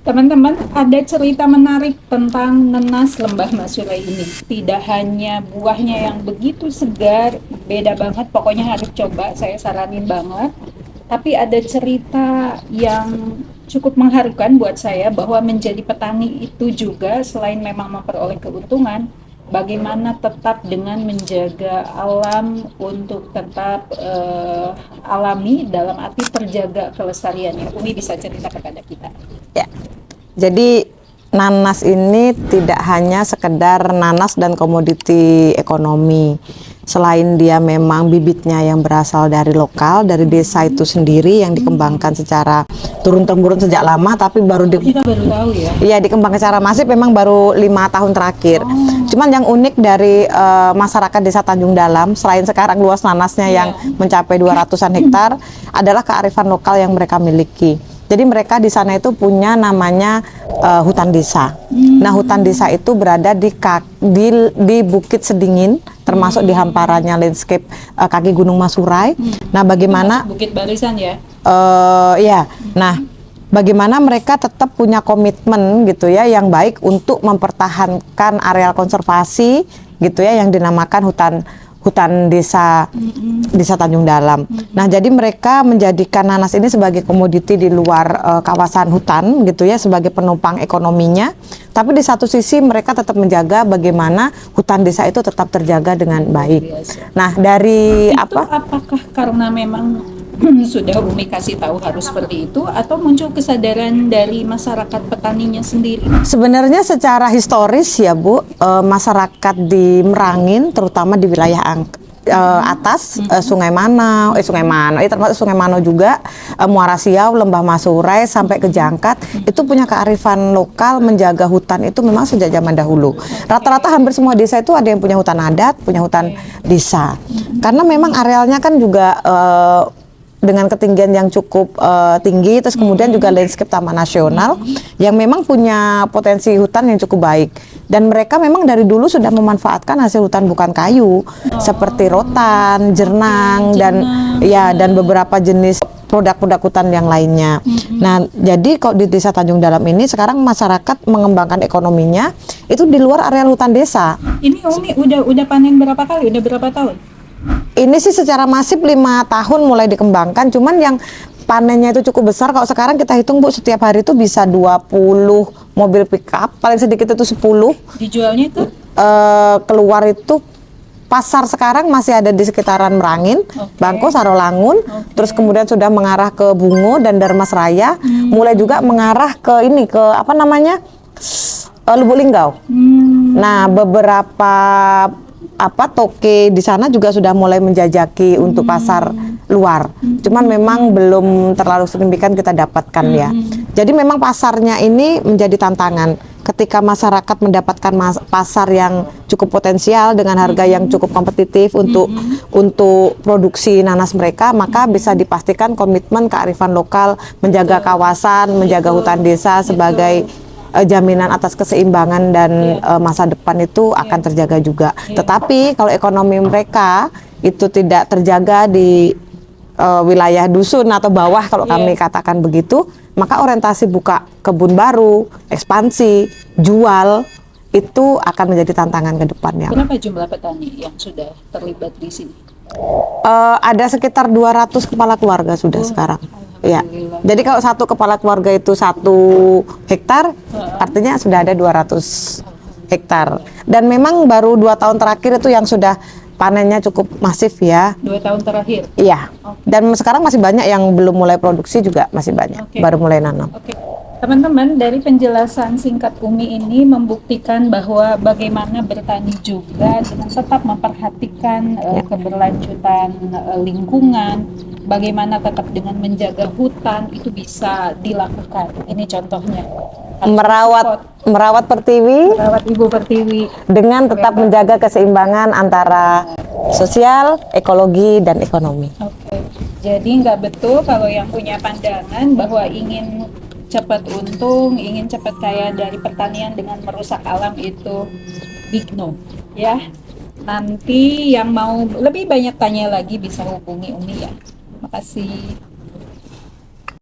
Teman-teman, ada cerita menarik tentang nanas lembah Masurai ini. Tidak hanya buahnya yang begitu segar, beda banget, pokoknya harus coba, saya saranin banget. Tapi ada cerita yang cukup mengharukan buat saya bahwa menjadi petani itu juga selain memang memperoleh keuntungan, bagaimana tetap dengan menjaga alam untuk tetap alami dalam arti terjaga kelestariannya. Umi bisa cerita kepada kita. Ya, jadi nanas ini tidak hanya sekedar nanas dan komoditi ekonomi. Selain dia memang bibitnya yang berasal dari lokal, dari desa itu sendiri yang dikembangkan secara turun-temurun sejak lama, tapi Kita baru tahu ya. iya dikembangkan secara masif memang baru 5 tahun terakhir. Cuman yang unik dari masyarakat desa Tanjung Dalam, selain sekarang luas nanasnya yang mencapai 200-an hektar, adalah kearifan lokal yang mereka miliki. Jadi mereka di sana itu punya namanya hutan desa. Nah, hutan desa itu berada di Bukit Sedingin, termasuk di hamparannya landscape kaki Gunung Masurai. Nah, bagaimana Bukit Barisan ya? ya. Nah, bagaimana mereka tetap punya komitmen gitu ya yang baik untuk mempertahankan areal konservasi gitu ya yang dinamakan hutan desa Tanjung Dalam. Nah, jadi mereka menjadikan nanas ini sebagai komoditi di luar kawasan hutan gitu ya sebagai penopang ekonominya. Tapi di satu sisi mereka tetap menjaga bagaimana hutan desa itu tetap terjaga dengan baik. Nah, dari Itu apakah karena memang sudah Umi kasih tahu harus seperti itu atau muncul kesadaran dari masyarakat petaninya sendiri? Sebenarnya secara historis ya Bu, masyarakat di Merangin terutama di wilayah atas Sungai Manau, termasuk Sungai Manau juga, Muara Siau, Lembah Masurai sampai ke Jangkat itu punya kearifan lokal menjaga hutan itu memang sejak zaman dahulu. Rata-rata hampir semua desa itu ada yang punya hutan adat, punya hutan desa. Karena memang arealnya kan juga dengan ketinggian yang cukup tinggi, terus kemudian juga landscape taman nasional yang memang punya potensi hutan yang cukup baik. Dan mereka memang dari dulu sudah memanfaatkan hasil hutan bukan kayu, seperti rotan, jernang, dan beberapa jenis produk-produk hutan yang lainnya. Nah, jadi kalau di Desa Tanjung Dalam ini sekarang masyarakat mengembangkan ekonominya itu di luar areal hutan desa. Ini Umi udah panen berapa kali? Udah berapa tahun? Ini sih secara masif 5 tahun mulai dikembangkan, cuman yang panennya itu cukup besar. Kalau sekarang kita hitung Bu, setiap hari itu bisa 20 mobil pickup, paling sedikit itu 10. Dijualnya ke? Keluar itu pasar sekarang masih ada di sekitaran Merangin, Bangko, Sarolangun, terus kemudian sudah mengarah ke Bungo dan Darmasraya, mulai juga mengarah ke ini, ke apa namanya, Lubuk Linggau. Nah, beberapa toke di sana juga sudah mulai menjajaki untuk pasar luar. Cuman memang belum terlalu signifikan kita dapatkan ya. Jadi memang pasarnya ini menjadi tantangan. Ketika masyarakat mendapatkan pasar yang cukup potensial dengan harga yang cukup kompetitif untuk produksi nanas mereka, maka bisa dipastikan komitmen kearifan lokal, menjaga kawasan, menjaga hutan desa sebagai jaminan atas keseimbangan dan masa depan itu akan terjaga juga. Tetapi kalau ekonomi mereka itu tidak terjaga di wilayah dusun atau bawah kalau kami katakan begitu, maka orientasi buka kebun baru, ekspansi, jual itu akan menjadi tantangan ke depannya. Berapa jumlah petani yang sudah terlibat di sini? Ada sekitar 200 kepala keluarga sudah sekarang. Ya, jadi kalau satu kepala keluarga itu 1 hektar, artinya sudah ada 200 hektar. Dan memang baru 2 tahun terakhir itu yang sudah panennya cukup masif ya. 2 tahun terakhir? Iya, dan sekarang masih banyak yang belum mulai produksi juga masih banyak, baru mulai nanam. Teman-teman, dari penjelasan singkat Umi ini membuktikan bahwa bagaimana bertani juga dengan tetap memperhatikan keberlanjutan lingkungan, bagaimana tetap dengan menjaga hutan itu bisa dilakukan. Ini contohnya. Merawat pertiwi, merawat ibu pertiwi dengan tetap menjaga keseimbangan antara sosial, ekologi, dan ekonomi. Jadi nggak betul kalau yang punya pandangan bahwa ingin cepat untung, ingin cepat kaya dari pertanian dengan merusak alam itu big no, ya. Nanti yang mau lebih banyak tanya lagi bisa hubungi Umi ya. Terima kasih.